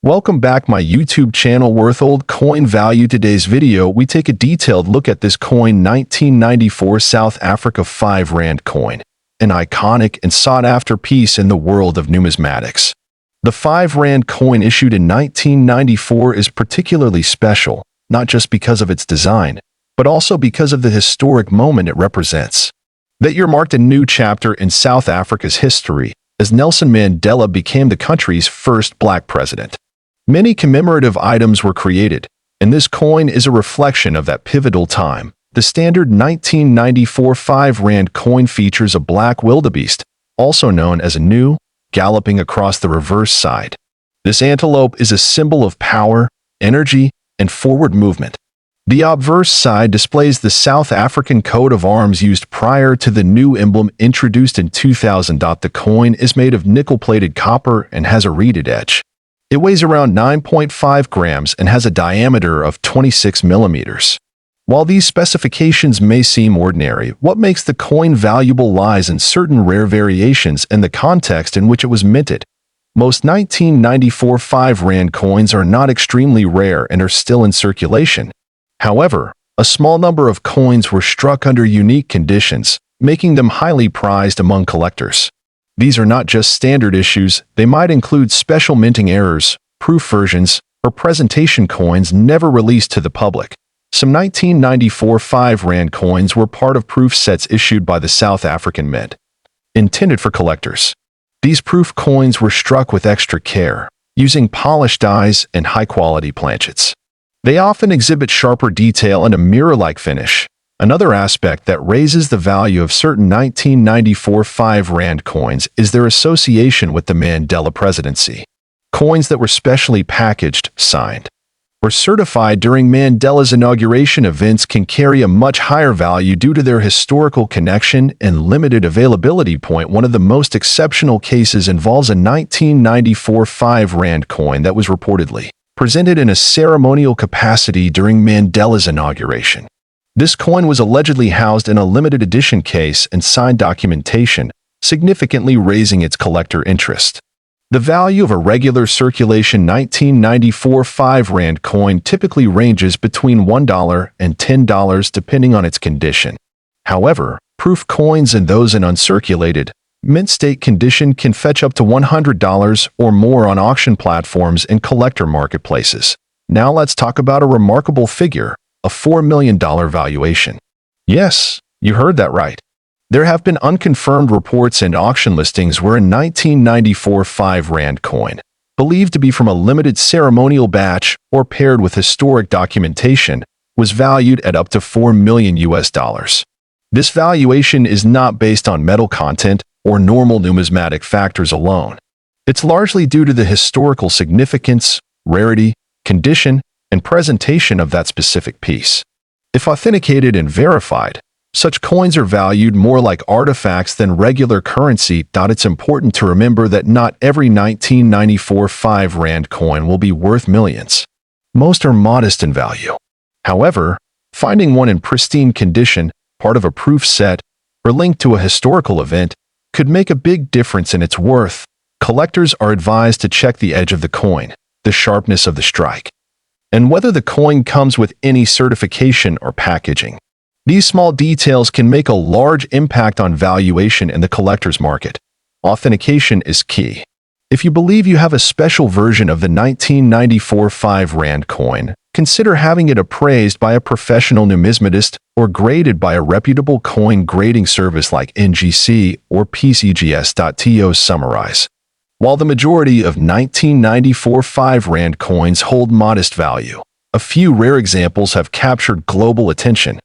Welcome back my YouTube channel Worth Old Coin Value. Today's video we take a detailed look at this coin 1994 South Africa 5 Rand coin, an iconic and sought-after piece in the world of numismatics. The 5 Rand coin issued in 1994 is particularly special, not just because of its design, but also because of the historic moment it represents. That year marked a new chapter in South Africa's history, as Nelson Mandela became the country's first black president. Many commemorative items were created, and this coin is a reflection of that pivotal time. The standard 1994 5 Rand coin features a black wildebeest, also known as a gnu, galloping across the reverse side. This antelope is a symbol of power, energy, and forward movement. The obverse side displays the South African coat of arms used prior to the new emblem introduced in 2000. The coin is made of nickel-plated copper and has a reeded edge. It weighs around 9.5 grams and has a diameter of 26 millimeters. While these specifications may seem ordinary, what makes the coin valuable lies in certain rare variations and the context in which it was minted. Most 1994 5 Rand coins are not extremely rare and are still in circulation. However, a small number of coins were struck under unique conditions, making them highly prized among collectors. These are not just standard issues, they might include special minting errors, proof versions, or presentation coins never released to the public. Some 1994 5 Rand coins were part of proof sets issued by the South African Mint, intended for collectors. These proof coins were struck with extra care, using polished dies and high-quality planchets. They often exhibit sharper detail and a mirror-like finish. Another aspect that raises the value of certain 1994 5 Rand coins is their association with the Mandela presidency. Coins that were specially packaged, signed, or certified during Mandela's inauguration events can carry a much higher value due to their historical connection and limited availability. One of the most exceptional cases involves a 1994 5 Rand coin that was reportedly presented in a ceremonial capacity during Mandela's inauguration. This coin was allegedly housed in a limited edition case and signed documentation, significantly raising its collector interest. The value of a regular circulation 1994 5 Rand coin typically ranges between $1 and $10 depending on its condition. However, proof coins and those in uncirculated, mint state condition can fetch up to $100 or more on auction platforms and collector marketplaces. Now let's talk about a remarkable figure, a $4 million valuation. Yes, you heard that right. There have been unconfirmed reports and auction listings where a 1994 5 Rand coin, believed to be from a limited ceremonial batch or paired with historic documentation, was valued at up to $4 million. This valuation is not based on metal content or normal numismatic factors alone. It's largely due to the historical significance, rarity, condition, and presentation of that specific piece. If authenticated and verified, such coins are valued more like artifacts than regular currency. It's important to remember that not every 1994 5 Rand coin will be worth millions. Most are modest in value. However, finding one in pristine condition, part of a proof set, or linked to a historical event, could make a big difference in its worth. Collectors are advised to check the edge of the coin, the sharpness of the strike, and whether the coin comes with any certification or packaging. These small details can make a large impact on valuation in the collector's market. Authentication is key. If you believe you have a special version of the 1994 5 Rand coin, consider having it appraised by a professional numismatist or graded by a reputable coin grading service like NGC or PCGS.to summarize. While the majority of 1994 5 Rand coins hold modest value, a few rare examples have captured global attention.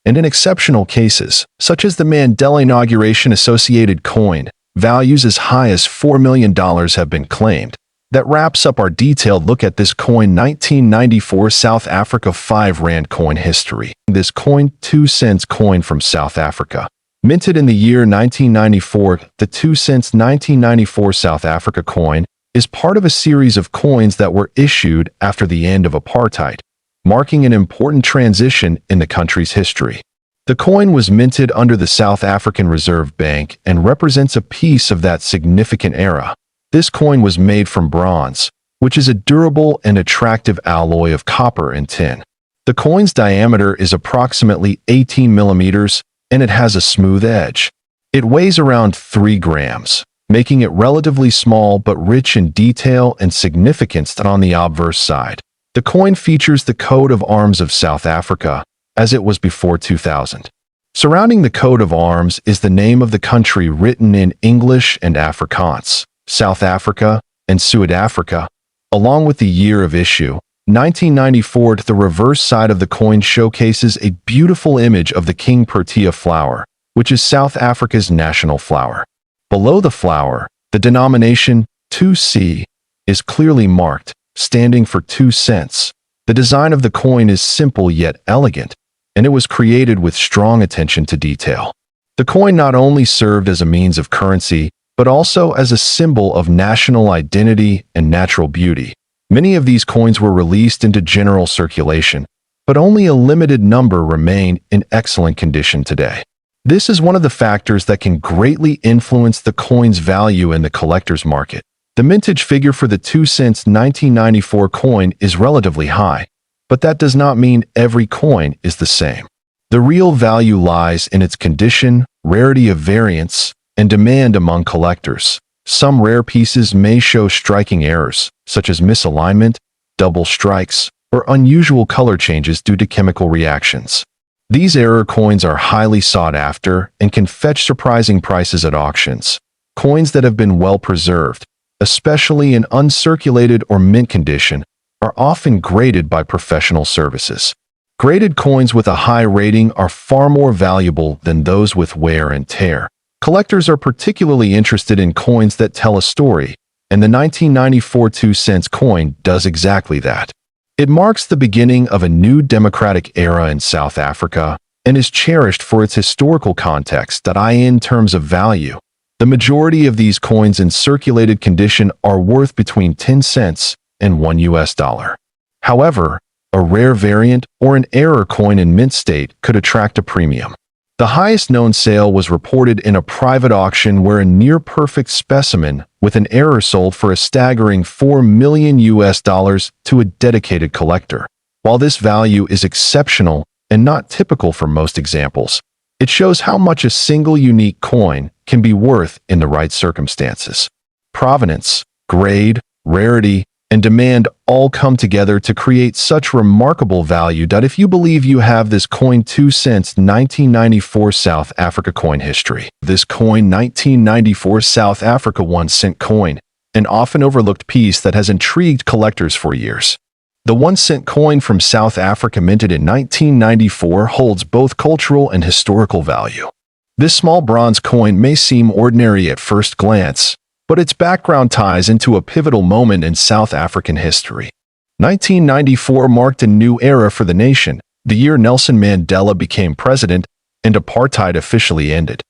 And in exceptional cases, such as the Mandela inauguration associated coin, values as high as $4 million have been claimed. That wraps up our detailed look at this coin 1994 South Africa 5 Rand coin history. This coin, 2 cents coin from South Africa. Minted in the year 1994, the 2 cents 1994 South Africa coin is part of a series of coins that were issued after the end of apartheid, marking an important transition in the country's history. The coin was minted under the South African Reserve Bank and represents a piece of that significant era. This coin was made from bronze, which is a durable and attractive alloy of copper and tin. The coin's diameter is approximately 18 millimeters, and it has a smooth edge. It weighs around 3 grams, making it relatively small but rich in detail and significance. On the obverse side, the coin features the coat of arms of South Africa, as it was before 2000. Surrounding the coat of arms is the name of the country written in English and Afrikaans, South Africa and Zuid-Afrika, along with the year of issue, 1994. The reverse side of the coin showcases a beautiful image of the King Protea flower, which is South Africa's national flower. Below the flower, the denomination 2C is clearly marked, standing for 2 cents. The design of the coin is simple yet elegant, and it was created with strong attention to detail. The coin not only served as a means of currency, but also as a symbol of national identity and natural beauty. Many of these coins were released into general circulation, but only a limited number remain in excellent condition today. This is one of the factors that can greatly influence the coin's value in the collector's market. The mintage figure for the 2 cents 1994 coin is relatively high, but that does not mean every coin is the same. The real value lies in its condition, rarity of variants, and demand among collectors. Some rare pieces may show striking errors, such as misalignment, double strikes, or unusual color changes due to chemical reactions. These error coins are highly sought after and can fetch surprising prices at auctions. Coins that have been well preserved, especially in uncirculated or mint condition, are often graded by professional services. Graded coins with a high rating are far more valuable than those with wear and tear. Collectors are particularly interested in coins that tell a story, and the 1994 2 cents coin does exactly that. It marks the beginning of a new democratic era in South Africa and is cherished for its historical context. In terms of value, the majority of these coins in circulated condition are worth between 10 cents and $1. However, a rare variant or an error coin in mint state could attract a premium. The highest known sale was reported in a private auction where a near-perfect specimen with an error sold for a staggering $4 million to a dedicated collector. While this value is exceptional and not typical for most examples, it shows how much a single unique coin can be worth in the right circumstances. Provenance, grade, rarity, and demand all come together to create such remarkable value. If you believe you have this coin 2 cents 1994 South Africa coin history. This coin 1994 South Africa 1 cent coin, an often overlooked piece that has intrigued collectors for years. The 1 cent coin from South Africa minted in 1994 holds both cultural and historical value. This small bronze coin may seem ordinary at first glance, but its background ties into a pivotal moment in South African history. 1994 marked a new era for the nation, the year Nelson Mandela became president and apartheid officially ended.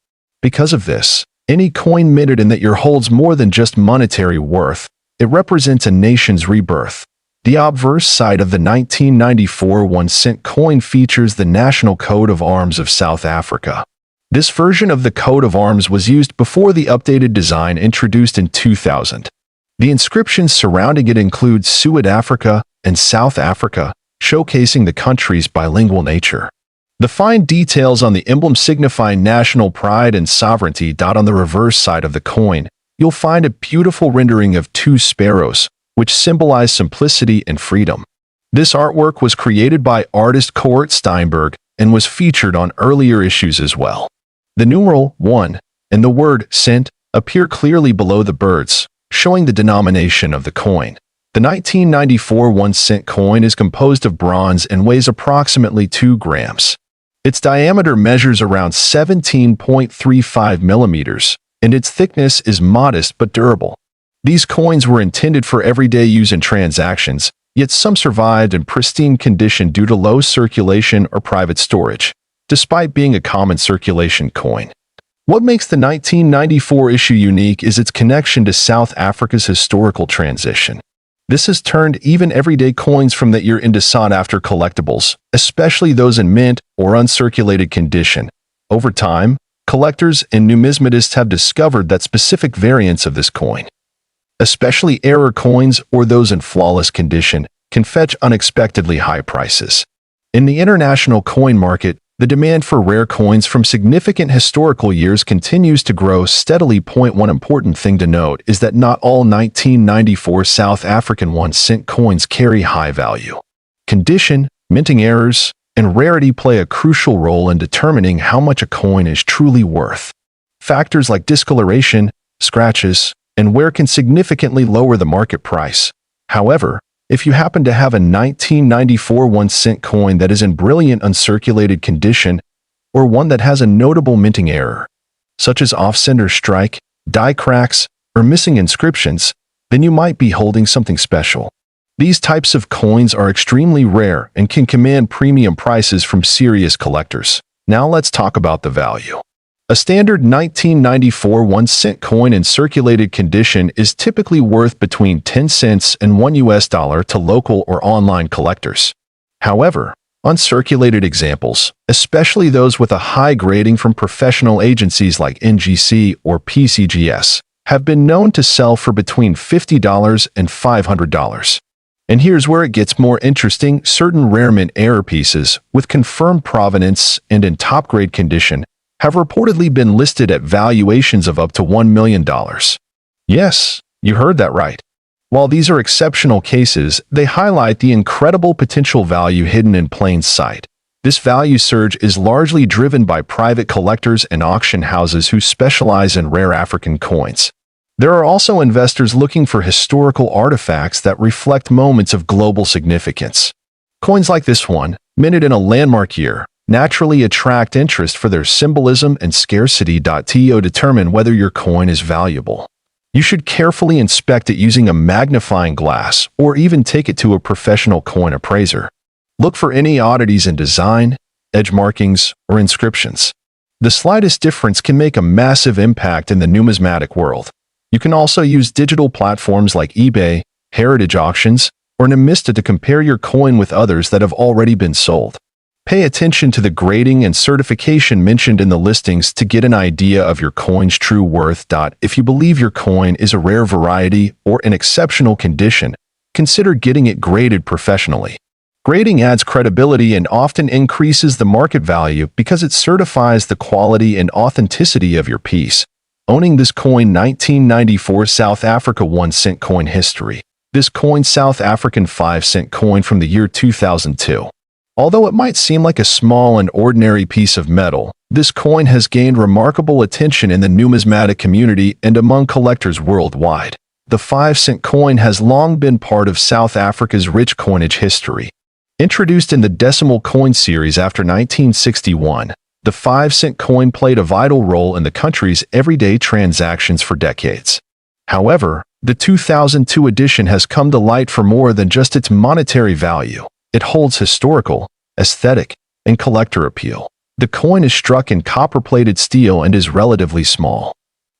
Because of this, any coin minted in that year holds more than just monetary worth. It represents a nation's rebirth. The obverse side of the 1994 1 cent coin features the national coat of arms of South Africa. This version of the coat of arms was used before the updated design introduced in 2000. The inscriptions surrounding it include Zuid-Afrika and South Africa, showcasing the country's bilingual nature. The fine details on the emblem signify national pride and sovereignty. On the reverse side of the coin, you'll find a beautiful rendering of 2 sparrows, which symbolize simplicity and freedom. This artwork was created by artist Kruger Rand and was featured on earlier issues as well. The numeral 1 and the word cent appear clearly below the birds, showing the denomination of the coin. The 1994 1 cent coin is composed of bronze and weighs approximately 2 grams. Its diameter measures around 17.35 millimeters, and its thickness is modest but durable. These coins were intended for everyday use in transactions, yet some survived in pristine condition due to low circulation or private storage, despite being a common circulation coin. What makes the 1994 issue unique is its connection to South Africa's historical transition. This has turned even everyday coins from that year into sought-after collectibles, especially those in mint or uncirculated condition. Over time, collectors and numismatists have discovered that specific variants of this coin Especially error coins or those in flawless condition can fetch unexpectedly high prices. In the international coin market, the demand for rare coins from significant historical years continues to grow steadily. One important thing to note is that not all 1994 South African 1-cent coins carry high value. Condition, minting errors, and rarity play a crucial role in determining how much a coin is truly worth. Factors like discoloration, scratches, and wear can significantly lower the market price. However, if you happen to have a 1994 1-cent coin that is in brilliant uncirculated condition, or one that has a notable minting error, such as off-center strike, die cracks, or missing inscriptions, then you might be holding something special. These types of coins are extremely rare and can command premium prices from serious collectors. Now let's talk about the value. A standard 1994 1-cent coin in circulated condition is typically worth between 10 cents and $1 to local or online collectors. However, uncirculated examples, especially those with a high grading from professional agencies like NGC or PCGS, have been known to sell for between $50 and $500. And here's where it gets more interesting. Certain rare mint error pieces, with confirmed provenance and in top-grade condition, have reportedly been listed at valuations of up to $1 million. Yes, you heard that right. While these are exceptional cases, they highlight the incredible potential value hidden in plain sight. This value surge is largely driven by private collectors and auction houses who specialize in rare African coins. There are also investors looking for historical artifacts that reflect moments of global significance. Coins like this one, minted in a landmark year, naturally attract interest for their symbolism and scarcity. To determine whether your coin is valuable, you should carefully inspect it using a magnifying glass or even take it to a professional coin appraiser. Look for any oddities in design, edge markings, or inscriptions. The slightest difference can make a massive impact in the numismatic world. You can also use digital platforms like eBay, heritage auctions, or Numista to compare your coin with others that have already been sold. Pay attention to the grading and certification mentioned in the listings to get an idea of your coin's true worth. If you believe your coin is a rare variety or in exceptional condition, consider getting it graded professionally. Grading adds credibility and often increases the market value because it certifies the quality and authenticity of your piece. Owning this coin 1994 South Africa 1-cent coin history. This coin South African 5-cent coin from the year 2002. Although it might seem like a small and ordinary piece of metal, this coin has gained remarkable attention in the numismatic community and among collectors worldwide. The 5-cent coin has long been part of South Africa's rich coinage history. Introduced in the decimal coin series after 1961, the 5-cent coin played a vital role in the country's everyday transactions for decades. However, the 2002 edition has come to light for more than just its monetary value. It holds historical, aesthetic, and collector appeal. The coin is struck in copper-plated steel and is relatively small,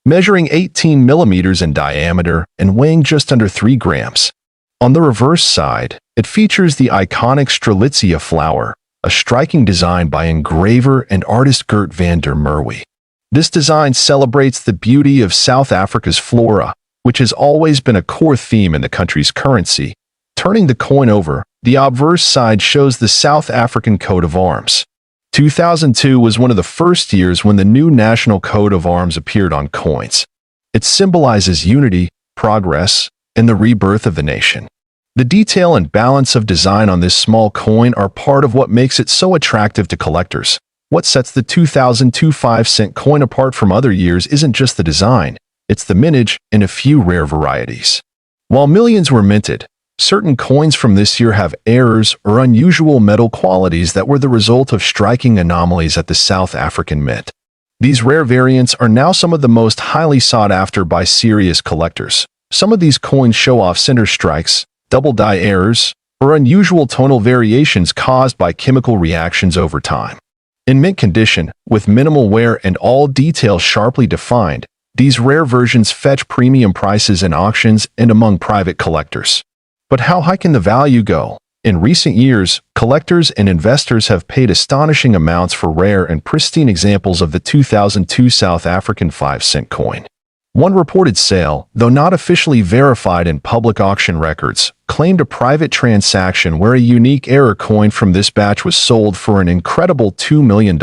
measuring 18 millimeters in diameter and weighing just under 3 grams. On the reverse side, it features the iconic Strelitzia flower, a striking design by engraver and artist Gert van der Merwe. This design celebrates the beauty of South Africa's flora, which has always been a core theme in the country's currency. Turning the coin over, the obverse side shows the South African coat of arms. 2002 was one of the first years when the new national coat of arms appeared on coins. It symbolizes unity, progress, and the rebirth of the nation. The detail and balance of design on this small coin are part of what makes it so attractive to collectors. What sets the 2002 5-cent coin apart from other years isn't just the design, it's the mintage and a few rare varieties. While millions were minted, certain coins from this year have errors or unusual metal qualities that were the result of striking anomalies at the South African Mint. These rare variants are now some of the most highly sought after by serious collectors. Some of these coins show off center strikes, double die errors, or unusual tonal variations caused by chemical reactions over time. In mint condition, with minimal wear and all details sharply defined, these rare versions fetch premium prices in auctions and among private collectors. But how high can the value go? In recent years, collectors and investors have paid astonishing amounts for rare and pristine examples of the 2002 South African 5-cent coin. One reported sale, though not officially verified in public auction records, claimed a private transaction where a unique error coin from this batch was sold for an incredible $2 million.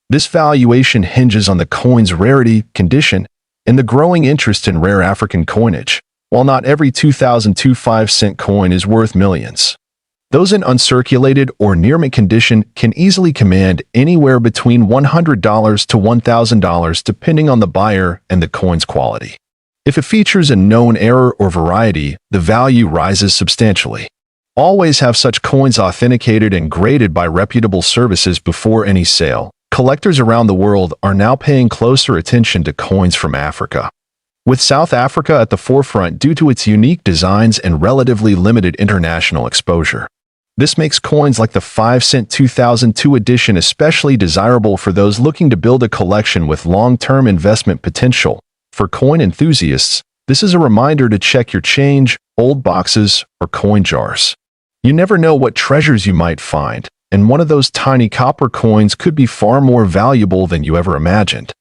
This valuation hinges on the coin's rarity, condition, and the growing interest in rare African coinage, while not every 2002 5-cent coin is worth millions. Those in uncirculated or near-mint condition can easily command anywhere between $100 to $1,000 depending on the buyer and the coin's quality. If it features a known error or variety, the value rises substantially. Always have such coins authenticated and graded by reputable services before any sale. Collectors around the world are now paying closer attention to coins from Africa, with South Africa at the forefront due to its unique designs and relatively limited international exposure. This makes coins like the 5-cent 2002 edition especially desirable for those looking to build a collection with long-term investment potential. For coin enthusiasts, this is a reminder to check your change, old boxes, or coin jars. You never know what treasures you might find, and one of those tiny copper coins could be far more valuable than you ever imagined.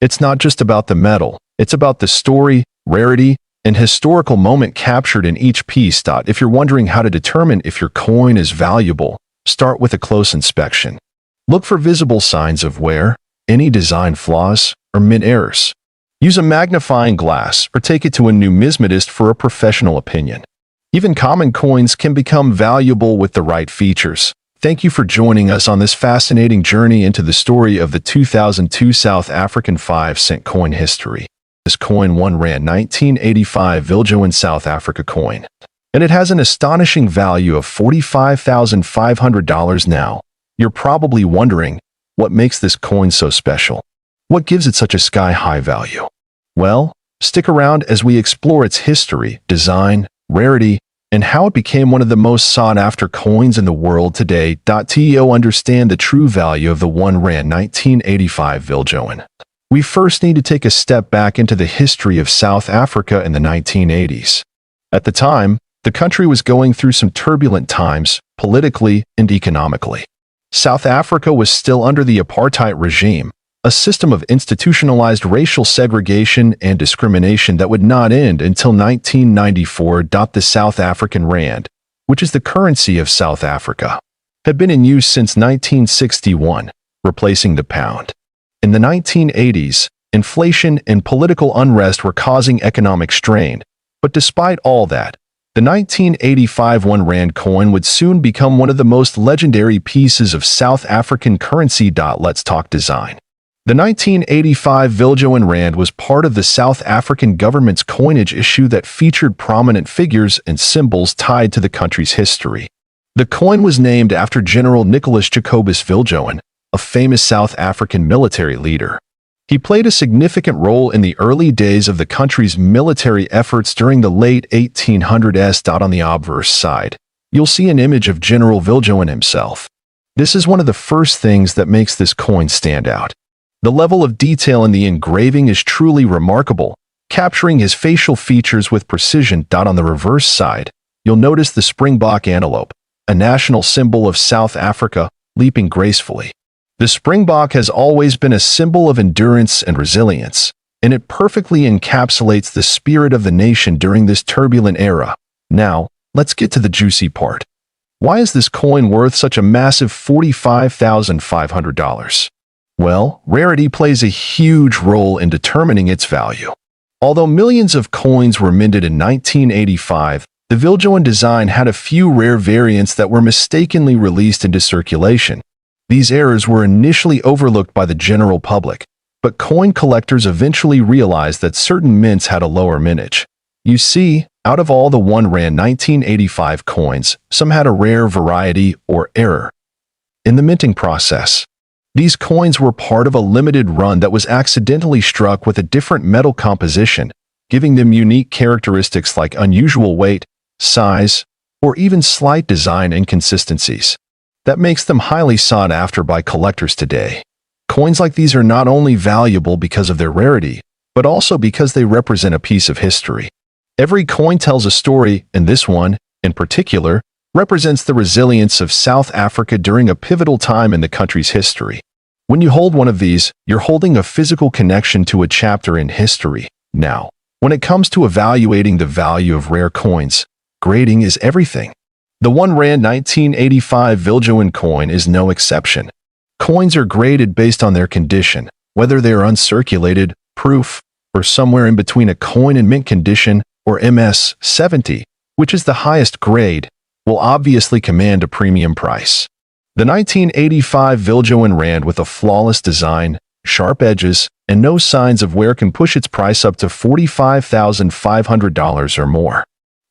It's not just about the metal, it's about the story, rarity, and historical moment captured in each piece. If you're wondering how to determine if your coin is valuable, start with a close inspection. Look for visible signs of wear, any design flaws, or mint errors. Use a magnifying glass or take it to a numismatist for a professional opinion. Even common coins can become valuable with the right features. Thank you for joining us on this fascinating journey into the story of the 2002 South African 5-cent coin history. This coin 1 Rand 1985 Viljoen South Africa coin, and it has an astonishing value of $45,500 now. You're probably wondering, what makes this coin so special? What gives it such a sky-high value? Well, stick around as we explore its history, design, rarity, and how it became one of the most sought-after coins in the world today. To understand the true value of the 1 Rand 1985 Viljoen, we first need to take a step back into the history of South Africa in the 1980s. At the time, the country was going through some turbulent times, politically and economically. South Africa was still under the apartheid regime, a system of institutionalized racial segregation and discrimination that would not end until 1994. The South African Rand, which is the currency of South Africa, had been in use since 1961, replacing the pound. In the 1980s, inflation and political unrest were causing economic strain, but despite all that, the 1985 1 Rand coin would soon become one of the most legendary pieces of South African currency. Let's talk design. The 1985 Viljoen Rand was part of the South African government's coinage issue that featured prominent figures and symbols tied to the country's history. The coin was named after General Nicholas Jacobus Viljoen, a famous South African military leader. He played a significant role in the early days of the country's military efforts during the late 1800s. On the obverse side, you'll see an image of General Viljoen himself. This is one of the first things that makes this coin stand out. The level of detail in the engraving is truly remarkable, capturing his facial features with precision. On the reverse side, you'll notice the springbok antelope, a national symbol of South Africa, leaping gracefully. The springbok has always been a symbol of endurance and resilience, and it perfectly encapsulates the spirit of the nation during this turbulent era. Now, let's get to the juicy part. Why is this coin worth such a massive $45,500? Well, rarity plays a huge role in determining its value. Although millions of coins were minted in 1985, the Viljoen design had a few rare variants that were mistakenly released into circulation. These errors were initially overlooked by the general public, but coin collectors eventually realized that certain mints had a lower mintage. You see, out of all the 1 Rand 1985 coins, some had a rare variety or error in the minting process. These coins were part of a limited run that was accidentally struck with a different metal composition, giving them unique characteristics like unusual weight, size, or even slight design inconsistencies. That makes them highly sought after by collectors today. Coins like these are not only valuable because of their rarity, but also because they represent a piece of history. Every coin tells a story, and this one, in particular, represents the resilience of South Africa during a pivotal time in the country's history. When you hold one of these, you're holding a physical connection to a chapter in history, Now, when it comes to evaluating the value of rare coins, grading is everything. The 1 Rand 1985 Viljoen coin is no exception. Coins are graded based on their condition, whether they are uncirculated, proof, or somewhere in between. A coin in mint condition, or MS 70, which is the highest grade, will obviously command a premium price. The 1985 Viljoen Rand with a flawless design, sharp edges, and no signs of wear can push its price up to $45,500 or more.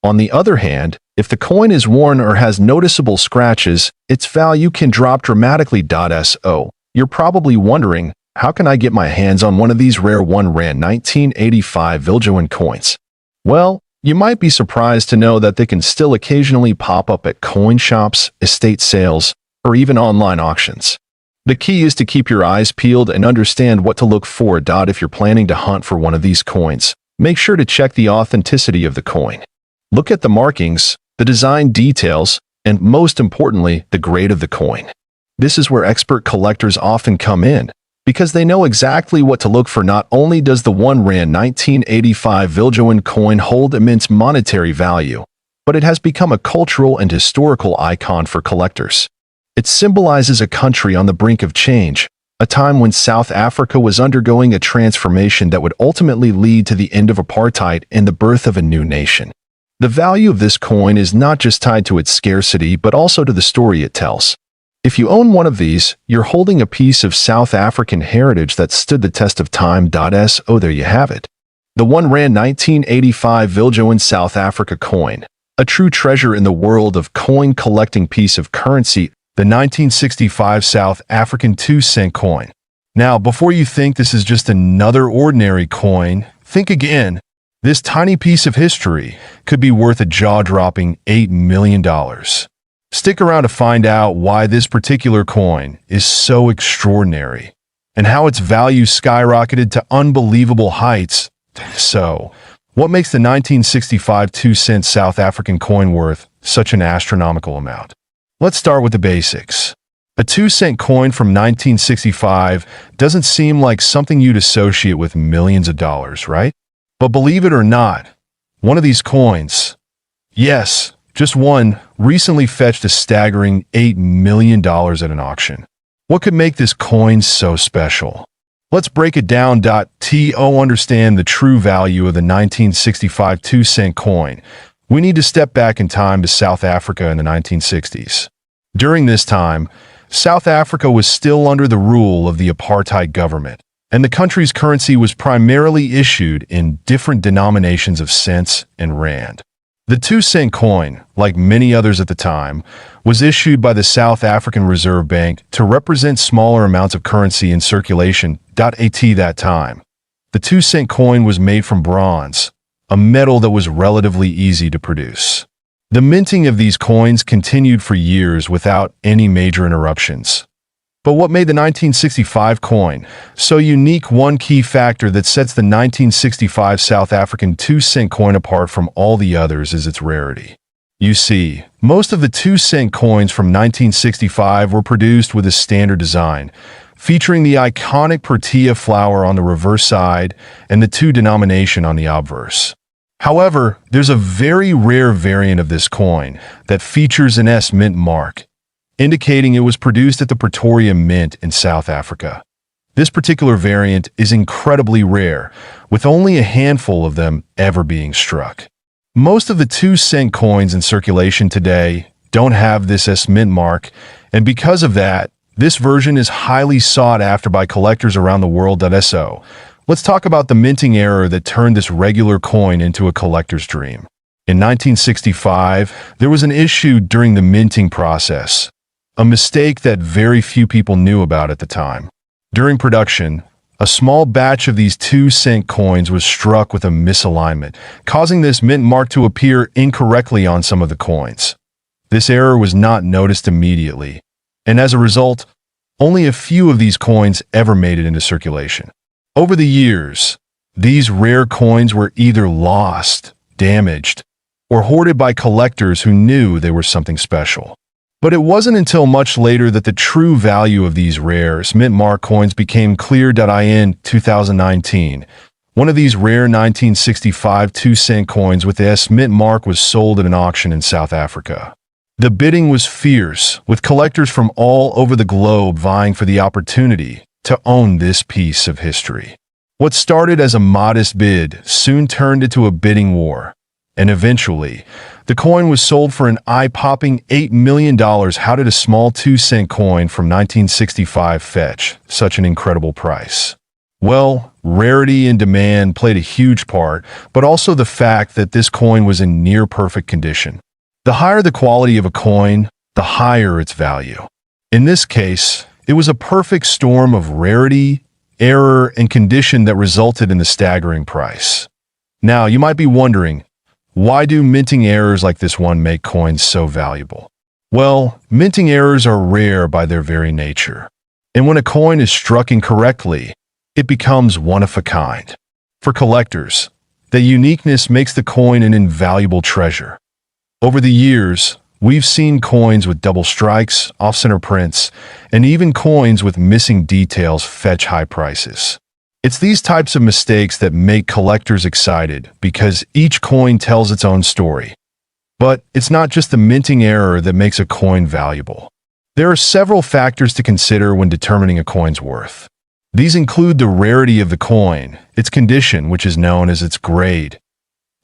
On the other hand, if the coin is worn or has noticeable scratches, its value can drop dramatically. So, you're probably wondering, how can I get my hands on one of these rare 1 Rand 1985 Viljoen coins? Well, you might be surprised to know that they can still occasionally pop up at coin shops, estate sales, or even online auctions. The key is to keep your eyes peeled and understand what to look for. If you're planning to hunt for one of these coins, make sure to check the authenticity of the coin. Look at the markings, the design details, and most importantly, the grade of the coin. This is where expert collectors often come in, because they know exactly what to look for. Not only does the 1 Rand 1985 Viljoen coin hold immense monetary value, but it has become a cultural and historical icon for collectors. It symbolizes a country on the brink of change, a time when South Africa was undergoing a transformation that would ultimately lead to the end of apartheid and the birth of a new nation. The value of this coin is not just tied to its scarcity but also to the story it tells. If you own one of these, you're holding a piece of South African heritage that stood the test of time. So there you have it. The 1 Rand 1985 Viljoen South Africa coin, a true treasure in the world of coin collecting. Piece of currency, the 1965 South African 2-cent coin. Now, before you think this is just another ordinary coin, think again. This tiny piece of history could be worth a jaw-dropping $8 million. Stick around to find out why this particular coin is so extraordinary and how its value skyrocketed to unbelievable heights. So, what makes the 1965 2-cent South African coin worth such an astronomical amount? Let's start with the basics. A 2-cent coin from 1965 doesn't seem like something you'd associate with millions of dollars, right? But believe it or not, one of these coins, yes, just one, recently fetched a staggering $8 million at an auction. What could make this coin so special? Let's break it down. To understand the true value of the 1965 2-cent coin, we need to step back in time to South Africa in the 1960s. During this time, South Africa was still under the rule of the apartheid government, and the country's currency was primarily issued in different denominations of cents and rand. The 2-cent coin, like many others at the time, was issued by the South African Reserve Bank to represent smaller amounts of currency in circulation. At that time, the 2-cent coin was made from bronze, a metal that was relatively easy to produce. The minting of these coins continued for years without any major interruptions. But what made the 1965 coin so unique? One key factor that sets the 1965 South African 2-cent coin apart from all the others is its rarity. You see, most of the 2-cent coins from 1965 were produced with a standard design, featuring the iconic protea flower on the reverse side and the 2 denomination on the obverse. However, there's a very rare variant of this coin that features an S mint mark, indicating it was produced at the Pretoria Mint in South Africa. This particular variant is incredibly rare, with only a handful of them ever being struck. Most of the 2-cent coins in circulation today don't have this S mint mark, and because of that, this version is highly sought after by collectors around the world. So, let's talk about the minting error that turned this regular coin into a collector's dream. In 1965, there was an issue during the minting process, a mistake that very few people knew about at the time. During production, a small batch of these 2-cent coins was struck with a misalignment, causing this mint mark to appear incorrectly on some of the coins. This error was not noticed immediately, and as a result, only a few of these coins ever made it into circulation. Over the years, these rare coins were either lost, damaged, or hoarded by collectors who knew they were something special. But it wasn't until much later that the true value of these rare mint mark coins became clear. In 2019, One of these rare 1965 2-cent coins with the S mint mark was sold at an auction in South Africa. The bidding was fierce, with collectors from all over the globe vying for the opportunity to own this piece of history. What started as a modest bid soon turned into a bidding war, and eventually, the coin was sold for an eye-popping $8 million. How did a small 2-cent coin from 1965 fetch such an incredible price? Well, rarity and demand played a huge part, but also the fact that this coin was in near-perfect condition. The higher the quality of a coin, the higher its value. In this case, it was a perfect storm of rarity, error, and condition that resulted in the staggering price. Now, you might be wondering, why do minting errors like this one make coins so valuable? Well, minting errors are rare by their very nature. And when a coin is struck incorrectly, it becomes one of a kind. For collectors, the uniqueness makes the coin an invaluable treasure. Over the years, we've seen coins with double strikes, off-center prints, and even coins with missing details fetch high prices. It's these types of mistakes that make collectors excited because each coin tells its own story. But it's not just the minting error that makes a coin valuable. There are several factors to consider when determining a coin's worth. These include the rarity of the coin, its condition, which is known as its grade,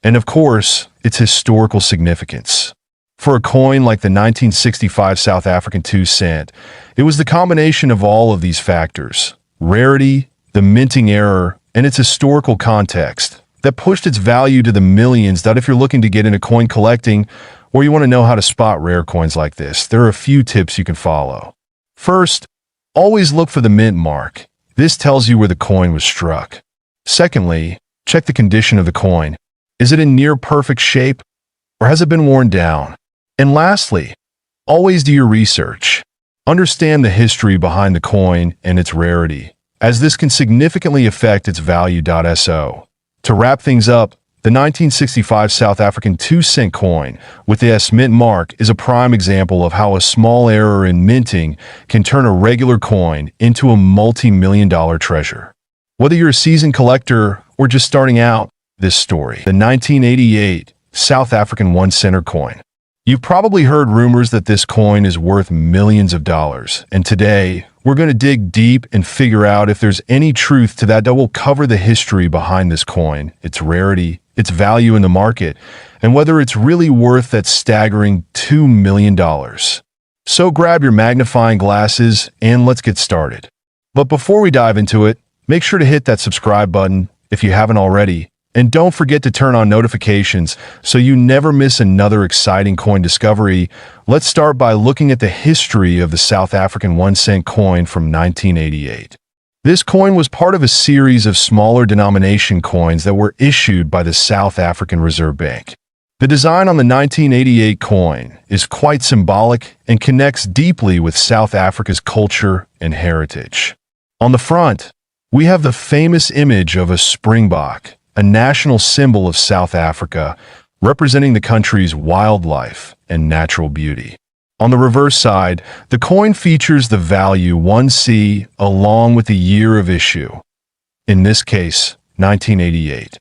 and of course, its historical significance. For a coin like the 1965 South African 2-cent, it was the combination of all of these factors, rarity, the minting error, and its historical context, that pushed its value to the millions. That if you're looking to get into coin collecting, or you want to know how to spot rare coins like this, there are a few tips you can follow. First, always look for the mint mark. This tells you where the coin was struck. Secondly, check the condition of the coin. Is it in near perfect shape, or has it been worn down? And lastly, always do your research. Understand the history behind the coin and its rarity, as this can significantly affect its value. So, to wrap things up, the 1965 South African 2-cent coin with the S mint mark is a prime example of how a small error in minting can turn a regular coin into a multi-million-dollar treasure. Whether you're a seasoned collector or just starting out, this story, the 1988 South African 1-center coin. You've probably heard rumors that this coin is worth millions of dollars, and today, we're going to dig deep and figure out if there's any truth to that. We'll cover the history behind this coin, its rarity, its value in the market, and whether it's really worth that staggering $2 million. So grab your magnifying glasses and let's get started. But before we dive into it, make sure to hit that subscribe button if you haven't already, and don't forget to turn on notifications so you never miss another exciting coin discovery. Let's start by looking at the history of the South African 1-cent coin from 1988. This coin was part of a series of smaller denomination coins that were issued by the South African Reserve Bank. The design on the 1988 coin is quite symbolic and connects deeply with South Africa's culture and heritage. On the front, we have the famous image of a springbok, a national symbol of South Africa, representing the country's wildlife and natural beauty. On the reverse side, the coin features the value 1C along with the year of issue. In this case, 1988.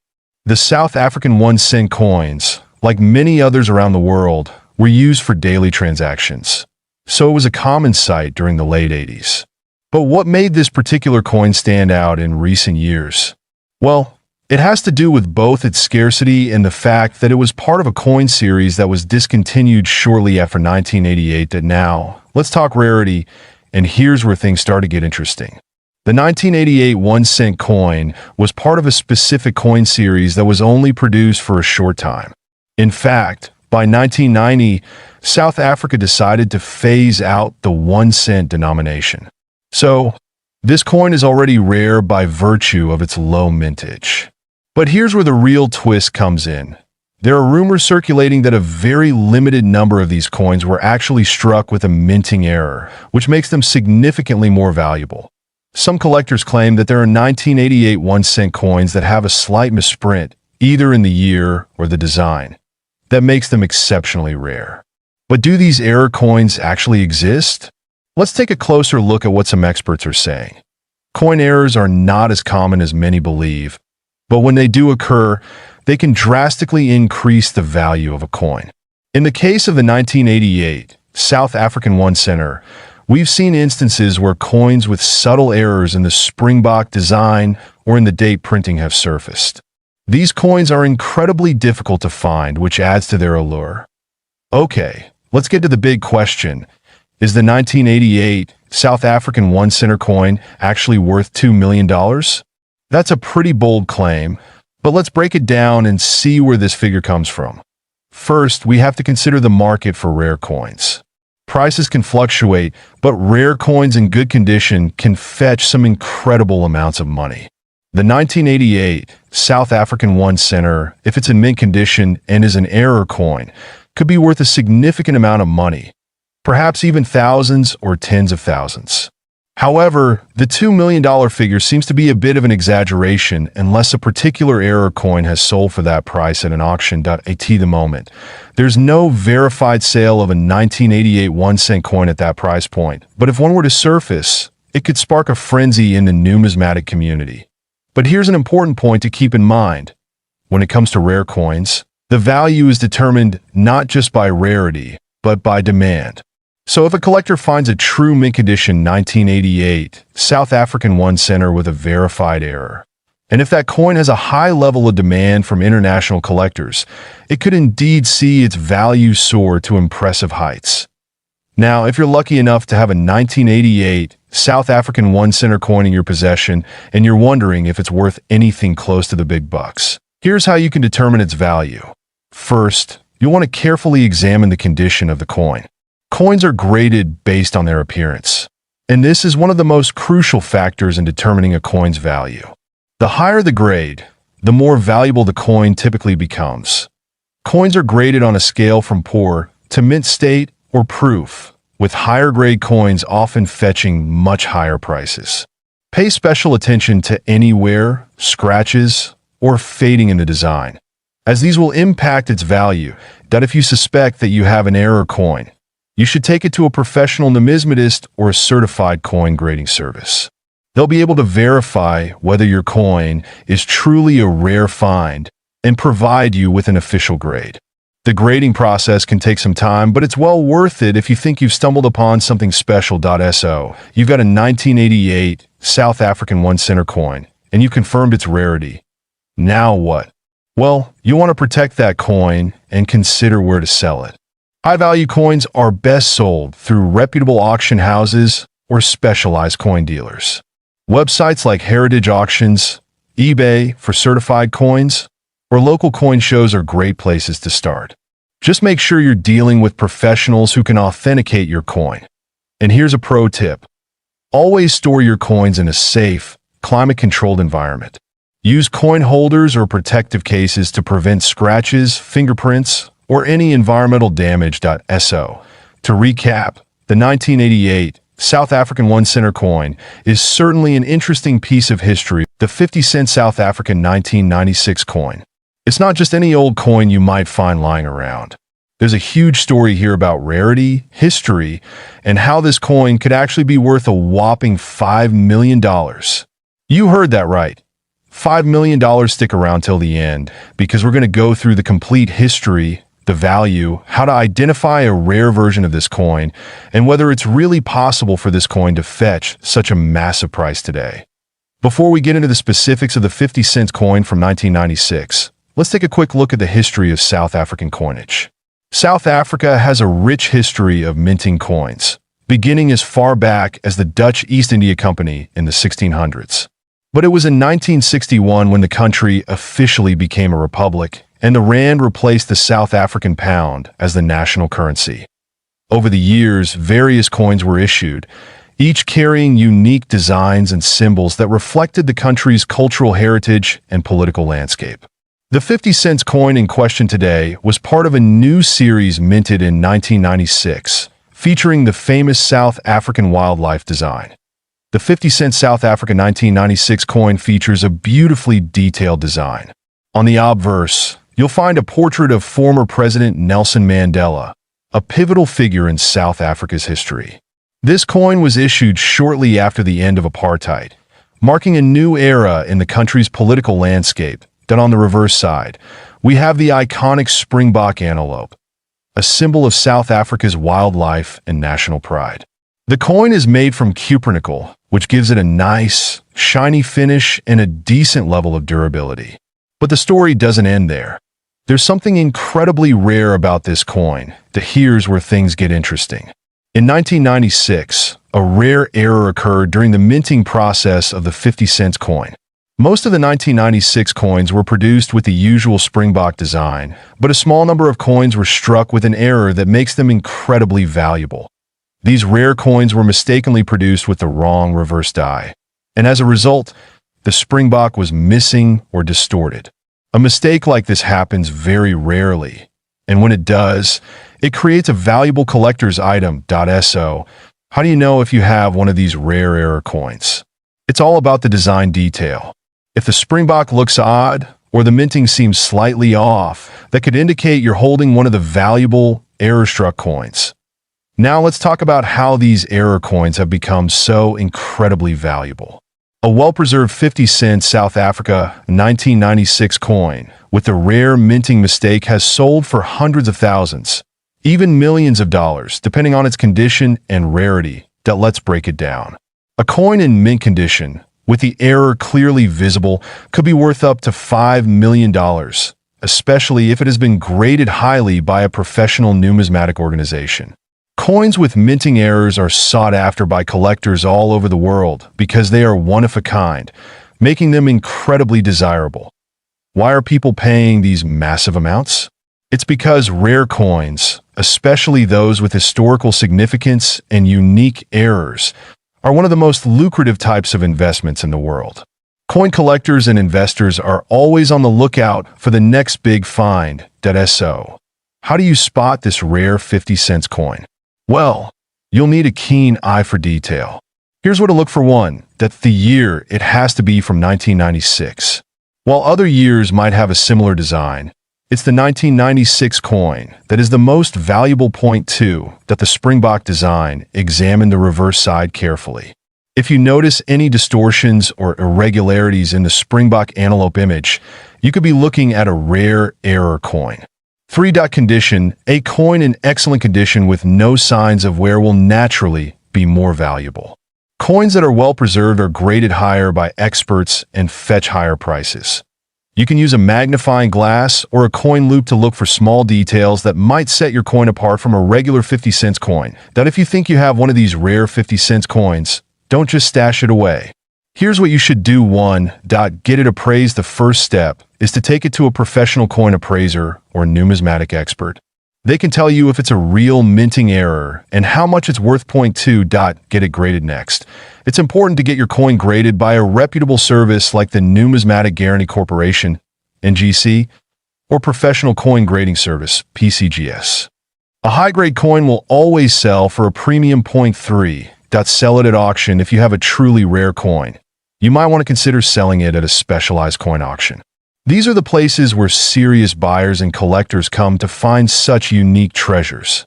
The South African 1-cent coins, like many others around the world, were used for daily transactions, so it was a common sight during the late 80s. But what made this particular coin stand out in recent years? Well, it has to do with both its scarcity and the fact that it was part of a coin series that was discontinued shortly after 1988. Now, let's talk rarity, and here's where things start to get interesting. The 1988 1-cent coin was part of a specific coin series that was only produced for a short time. In fact, by 1990, South Africa decided to phase out the 1-cent denomination. So, this coin is already rare by virtue of its low mintage. But here's where the real twist comes in. There are rumors circulating that a very limited number of these coins were actually struck with a minting error, which makes them significantly more valuable. Some collectors claim that there are 1988 1-cent coins that have a slight misprint, either in the year or the design, that makes them exceptionally rare. But do these error coins actually exist? Let's take a closer look at what some experts are saying. Coin errors are not as common as many believe. But when they do occur, they can drastically increase the value of a coin. In the case of the 1988 South African 1 center, we've seen instances where coins with subtle errors in the springbok design or in the date printing have surfaced. These coins are incredibly difficult to find, which adds to their allure. Okay, let's get to the big question. Is the 1988 South African 1 center coin actually worth $2 million? That's a pretty bold claim, but let's break it down and see where this figure comes from. First, we have to consider the market for rare coins. Prices can fluctuate, but rare coins in good condition can fetch some incredible amounts of money. The 1988 South African 1 center, if it's in mint condition and is an error coin, could be worth a significant amount of money, perhaps even thousands or tens of thousands. However, the $2 million figure seems to be a bit of an exaggeration unless a particular error coin has sold for that price at an auction. At the moment, there's no verified sale of a 1988 1-cent coin at that price point, but if one were to surface, it could spark a frenzy in the numismatic community. But here's an important point to keep in mind. When it comes to rare coins, the value is determined not just by rarity, but by demand. So if a collector finds a true mint condition 1988 South African 1 center with a verified error, and if that coin has a high level of demand from international collectors, it could indeed see its value soar to impressive heights. Now, if you're lucky enough to have a 1988 South African 1 center coin in your possession and you're wondering if it's worth anything close to the big bucks, here's how you can determine its value. First, you'll want to carefully examine the condition of the coin. Coins are graded based on their appearance, and this is one of the most crucial factors in determining a coin's value. The higher the grade, the more valuable the coin typically becomes. Coins are graded on a scale from poor to mint state or proof, with higher grade coins often fetching much higher prices. Pay special attention to any wear, scratches, or fading in the design, as these will impact its value. If you suspect that you have an error coin, you should take it to a professional numismatist or a certified coin grading service. They'll be able to verify whether your coin is truly a rare find and provide you with an official grade. The grading process can take some time, but it's well worth it if you think you've stumbled upon something special. So, you've got a 1988 South African 1 center coin, and you confirmed its rarity. Now what? Well, you want to protect that coin and consider where to sell it. High-value coins are best sold through reputable auction houses or specialized coin dealers. Websites like Heritage Auctions, eBay for certified coins, or local coin shows are great places to start. Just make sure you're dealing with professionals who can authenticate your coin. And here's a pro tip. Always store your coins in a safe, climate-controlled environment. Use coin holders or protective cases to prevent scratches, fingerprints, or any environmental damage. So, to recap, the 1988 South African 1 center coin is certainly an interesting piece of history. The 50-cent South African 1996 coin. It's not just any old coin you might find lying around. There's a huge story here about rarity, history, and how this coin could actually be worth a whopping $5 million. You heard that right. $5 million. Stick around till the end, because we're going to go through the complete history, the value, how to identify a rare version of this coin, and whether it's really possible for this coin to fetch such a massive price today. Before we get into the specifics of the 50-cent coin from 1996, let's take a quick look at the history of South African coinage. South Africa has a rich history of minting coins, beginning as far back as the Dutch East India Company in the 1600s. But it was in 1961 when the country officially became a republic, and the rand replaced the South African pound as the national currency. Over the years, various coins were issued, each carrying unique designs and symbols that reflected the country's cultural heritage and political landscape. The 50-cent coin in question today was part of a new series minted in 1996, featuring the famous South African wildlife design. The 50-cent South Africa 1996 coin features a beautifully detailed design. On the obverse, you'll find a portrait of former President Nelson Mandela, a pivotal figure in South Africa's history. This coin was issued shortly after the end of apartheid, marking a new era in the country's political landscape. Then on the reverse side, we have the iconic springbok antelope, a symbol of South Africa's wildlife and national pride. The coin is made from cupronickel, which gives it a nice, shiny finish and a decent level of durability. But the story doesn't end there. There's something incredibly rare about this coin. Here's where things get interesting. In 1996, a rare error occurred during the minting process of the 50-cent coin. Most of the 1996 coins were produced with the usual springbok design, but a small number of coins were struck with an error that makes them incredibly valuable. These rare coins were mistakenly produced with the wrong reverse die, and as a result, the springbok was missing or distorted. A mistake like this happens very rarely, and when it does, it creates a valuable collector's item. So, how do you know if you have one of these rare error coins? It's all about the design detail. If the springbok looks odd, or the minting seems slightly off, that could indicate you're holding one of the valuable error-struck coins. Now let's talk about how these error coins have become so incredibly valuable. A well-preserved 50-cent South Africa 1996 coin with a rare minting mistake has sold for hundreds of thousands, even millions of dollars, depending on its condition and rarity. Let's break it down. A coin in mint condition, with the error clearly visible, could be worth up to $5 million, especially if it has been graded highly by a professional numismatic organization. Coins with minting errors are sought after by collectors all over the world because they are one of a kind, making them incredibly desirable. Why are people paying these massive amounts? It's because rare coins, especially those with historical significance and unique errors, are one of the most lucrative types of investments in the world. Coin collectors and investors are always on the lookout for the next big find. So, how do you spot this rare 50-cent coin? Well, you'll need a keen eye for detail. Here's where to look for one. The year, it has to be from 1996. While other years might have a similar design, it's the 1996 coin that is the most valuable. Point 2, that the springbok design. Examine the reverse side carefully. If you notice any distortions or irregularities in the springbok antelope image, you could be looking at a rare error coin. 3. Condition. A coin in excellent condition with no signs of wear will naturally be more valuable. Coins that are well preserved are graded higher by experts and fetch higher prices. You can use a magnifying glass or a coin loop to look for small details that might set your coin apart from a regular 50-cent coin. If you think you have one of these rare 50-cent coins, don't just stash it away. Here's what you should do. 1. Get it appraised. The first step is to take it to a professional coin appraiser or numismatic expert. They can tell you if it's a real minting error and how much it's worth. Point 2. Get it graded next. It's important to get your coin graded by a reputable service like the Numismatic Guarantee Corporation, NGC, or Professional Coin Grading Service, PCGS. A high-grade coin will always sell for a premium. Point 3. Sell it at auction. If you have a truly rare coin, you might want to consider selling it at a specialized coin auction. These are the places where serious buyers and collectors come to find such unique treasures.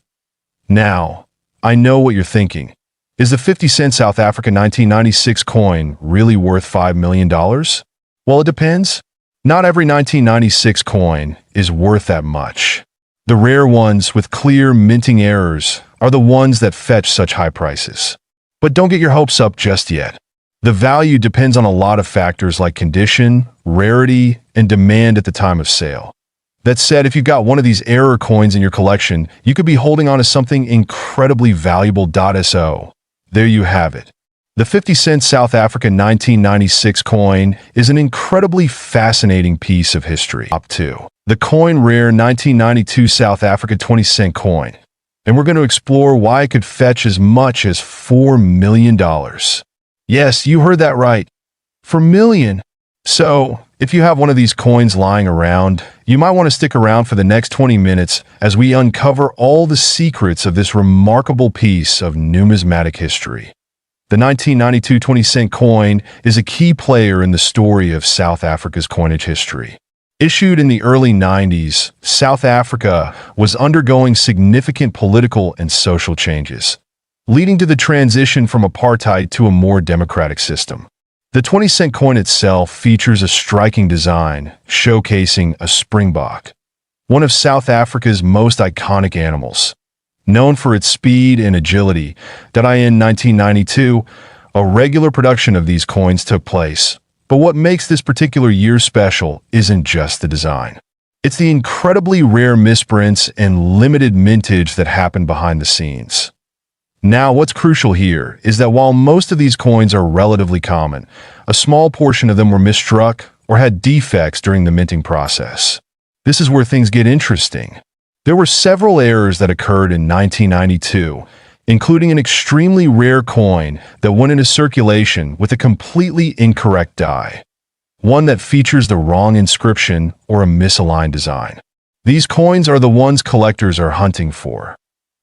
Now, I know what you're thinking. Is the 50-cent South Africa 1996 coin really worth $5 million? Well, it depends. Not every 1996 coin is worth that much. The rare ones with clear minting errors are the ones that fetch such high prices. But don't get your hopes up just yet. The value depends on a lot of factors like condition, rarity, and demand at the time of sale. That said, if you've got one of these error coins in your collection, you could be holding on to something incredibly valuable. So, there you have it. The 50-cent South Africa 1996 coin is an incredibly fascinating piece of history. Top 2. The coin rare 1992 South Africa 20-cent coin. And we're going to explore why it could fetch as much as $4 million. Yes, you heard that right. $4 million. So, if you have one of these coins lying around, you might want to stick around for the next 20 minutes as we uncover all the secrets of this remarkable piece of numismatic history. The 1992 20-cent coin is a key player in the story of South Africa's coinage history. Issued in the early 90s, South Africa was undergoing significant political and social changes, leading to the transition from apartheid to a more democratic system. The 20-cent coin itself features a striking design, showcasing a springbok, one of South Africa's most iconic animals. Known for its speed and agility, in 1992, a regular production of these coins took place. But what makes this particular year special isn't just the design. It's the incredibly rare misprints and limited mintage that happen behind the scenes. Now, what's crucial here is that while most of these coins are relatively common, a small portion of them were misstruck or had defects during the minting process. This is where things get interesting. There were several errors that occurred in 1992, including an extremely rare coin that went into circulation with a completely incorrect die, one that features the wrong inscription or a misaligned design. These coins are the ones collectors are hunting for.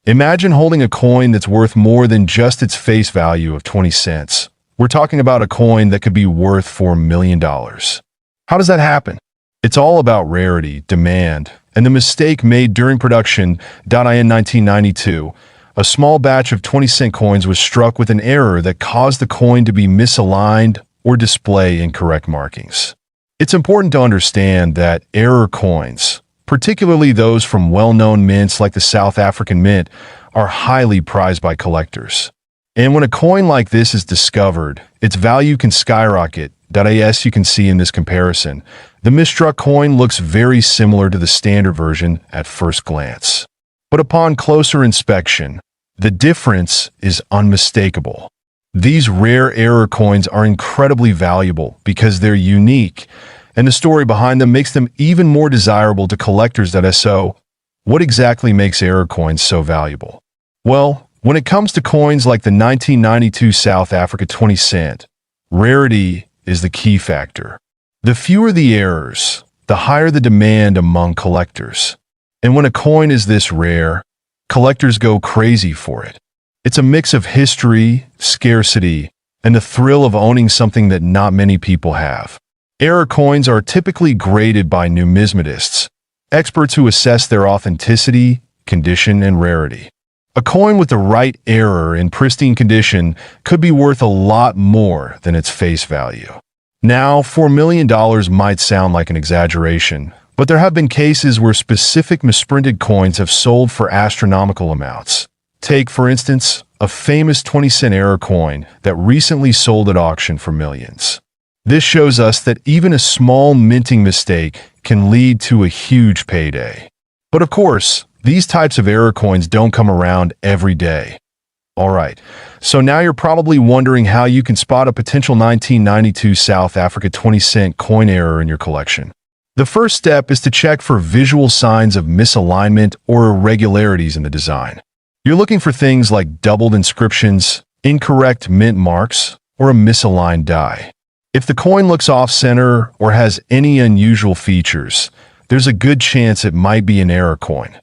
Imagine holding a coin that's worth more than just its face value of 20 cents. We're talking about a coin that could be worth $4 million. How does that happen? It's all about rarity, demand, and the mistake made during production. In 1992, a small batch of 20-cent coins was struck with an error that caused the coin to be misaligned or display incorrect markings. It's important to understand that error coins, particularly those from well-known mints like the South African Mint, are highly prized by collectors. And when a coin like this is discovered, its value can skyrocket. As you can see in this comparison, the misstruck coin looks very similar to the standard version at first glance. But upon closer inspection, the difference is unmistakable. These rare error coins are incredibly valuable because they're unique, and the story behind them makes them even more desirable to collectors. So, what exactly makes error coins so valuable? Well, when it comes to coins like the 1992 South Africa 20 cent, rarity is the key factor. The fewer the errors, the higher the demand among collectors. And when a coin is this rare, collectors go crazy for it. It's a mix of history, scarcity, and the thrill of owning something that not many people have. Error coins are typically graded by numismatists, experts who assess their authenticity, condition, and rarity. A coin with the right error in pristine condition could be worth a lot more than its face value. Now, $4 million might sound like an exaggeration, but there have been cases where specific misprinted coins have sold for astronomical amounts. Take, for instance, a famous 20-cent error coin that recently sold at auction for millions. This shows us that even a small minting mistake can lead to a huge payday. But of course, these types of error coins don't come around every day. Alright, so now you're probably wondering how you can spot a potential 1992 South Africa 20-cent coin error in your collection. The first step is to check for visual signs of misalignment or irregularities in the design. You're looking for things like doubled inscriptions, incorrect mint marks, or a misaligned die. If the coin looks off-center or has any unusual features, there's a good chance it might be an error coin.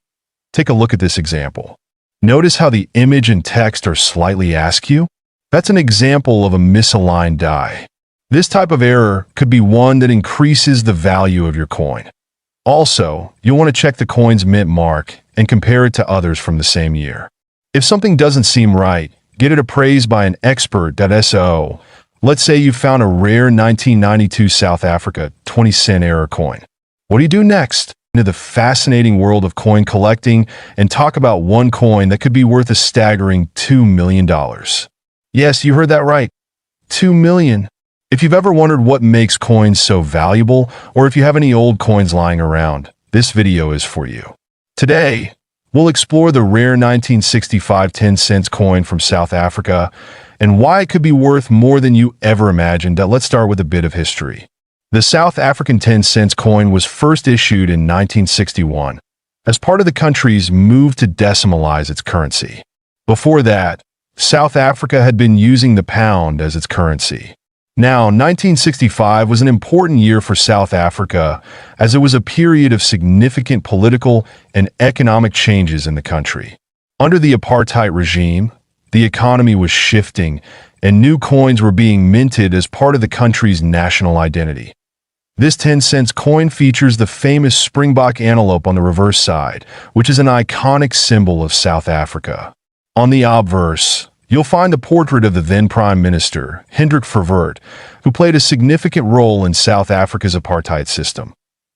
Take a look at this example. Notice how the image and text are slightly askew? That's an example of a misaligned die. This type of error could be one that increases the value of your coin. Also, you'll want to check the coin's mint mark and compare it to others from the same year. If something doesn't seem right, get it appraised by an expert. So, let's say you found a rare 1992 South Africa 20-cent error coin. What do you do next? Into the fascinating world of coin collecting and talk about one coin that could be worth a staggering $2 million. Yes, you heard that right. $2 million. If you've ever wondered what makes coins so valuable, or if you have any old coins lying around, this video is for you. Today, we'll explore the rare 1965 10-cent coin from South Africa and why it could be worth more than you ever imagined. Let's start with a bit of history. The South African 10-cent coin was first issued in 1961 as part of the country's move to decimalize its currency. Before that, South Africa had been using the pound as its currency. Now, 1965 was an important year for South Africa as it was a period of significant political and economic changes in the country. Under the apartheid regime, the economy was shifting and new coins were being minted as part of the country's national identity. This 10-cent coin features the famous springbok antelope on the reverse side, which is an iconic symbol of South Africa. On the obverse, you'll you'll find the portrait of the then Prime Minister, Hendrik Verwoerd, who played a significant role in South Africa's apartheid system.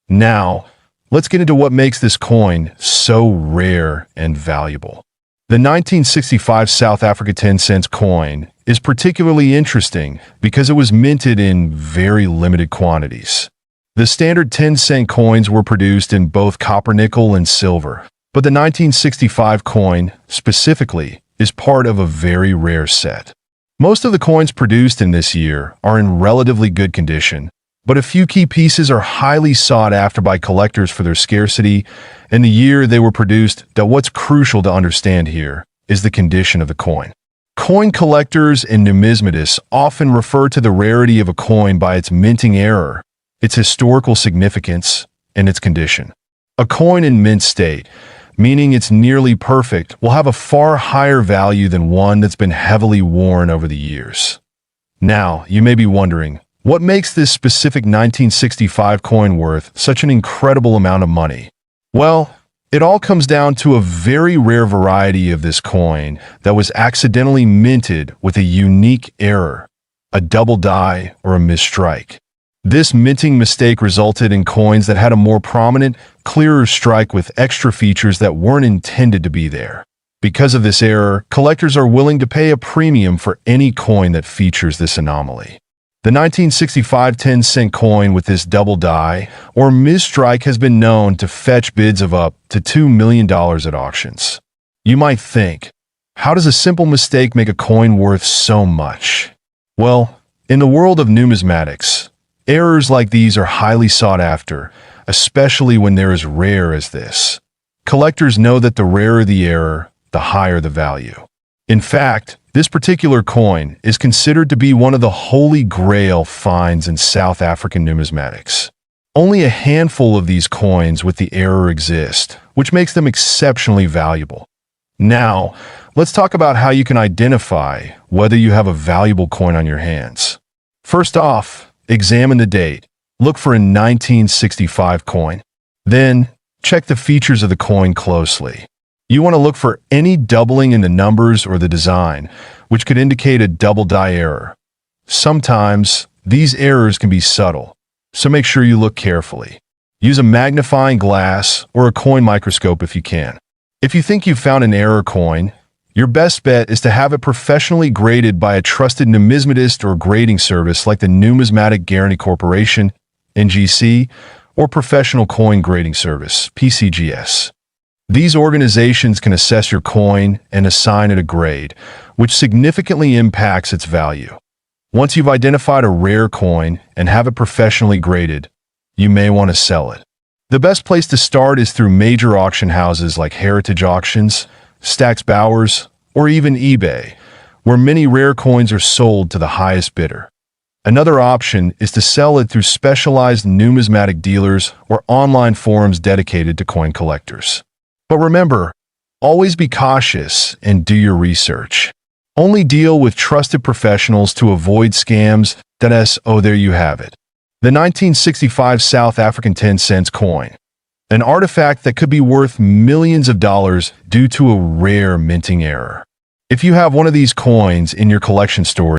Now, let's get into what makes this coin so rare and valuable. The 1965 South Africa 10-cent coin is particularly interesting because it was minted in very limited quantities. The standard 10-cent coins were produced in both copper, nickel, and silver, but the 1965 coin, specifically, is part of a very rare set. Most of the coins produced in this year are in relatively good condition, but a few key pieces are highly sought after by collectors for their scarcity and the year they were produced. What's crucial to understand here is the condition of the coin. Coin collectors and numismatists often refer to the rarity of a coin by its minting era, its historical significance, and its condition. A coin in mint state, meaning it's nearly perfect, will have a far higher value than one that's been heavily worn over the years. Now, you may be wondering, what makes this specific 1965 coin worth such an incredible amount of money? Well, it all comes down to a very rare variety of this coin that was accidentally minted with a unique error, a double die or a misstrike. This minting mistake resulted in coins that had a more prominent, clearer strike with extra features that weren't intended to be there. Because of this error, collectors are willing to pay a premium for any coin that features this anomaly. The 1965 10-cent coin with this double die or misstrike has been known to fetch bids of up to $2 million at auctions. You might think, how does a simple mistake make a coin worth so much? Well, in the world of numismatics, errors like these are highly sought after, especially when they're as rare as this. Collectors know that the rarer the error, the higher the value. In fact, this particular coin is considered to be one of the holy grail finds in South African numismatics. Only a handful of these coins with the error exist, which makes them exceptionally valuable. Now, let's talk about how you can identify whether you have a valuable coin on your hands. First off, examine the date. Look for a 1965 coin. Then, check the features of the coin closely. You want to look for any doubling in the numbers or the design, which could indicate a double die error. Sometimes, these errors can be subtle, so make sure you look carefully. Use a magnifying glass or a coin microscope if you can. If you think you've found an error coin, your best bet is to have it professionally graded by a trusted numismatist or grading service like the Numismatic Guarantee Corporation, NGC, or Professional Coin Grading Service, PCGS. These organizations can assess your coin and assign it a grade, which significantly impacts its value. Once you've identified a rare coin and have it professionally graded, you may want to sell it. The best place to start is through major auction houses like Heritage Auctions, Stax Bowers, or even eBay, where many rare coins are sold to the highest bidder. Another option is to sell it through specialized numismatic dealers or online forums dedicated to coin collectors. But remember, always be cautious and do your research. Only deal with trusted professionals to avoid scams. There you have it. The 1965 South African 10-cent coin. An artifact that could be worth millions of dollars due to a rare minting error. If you have one of these coins in your collection store,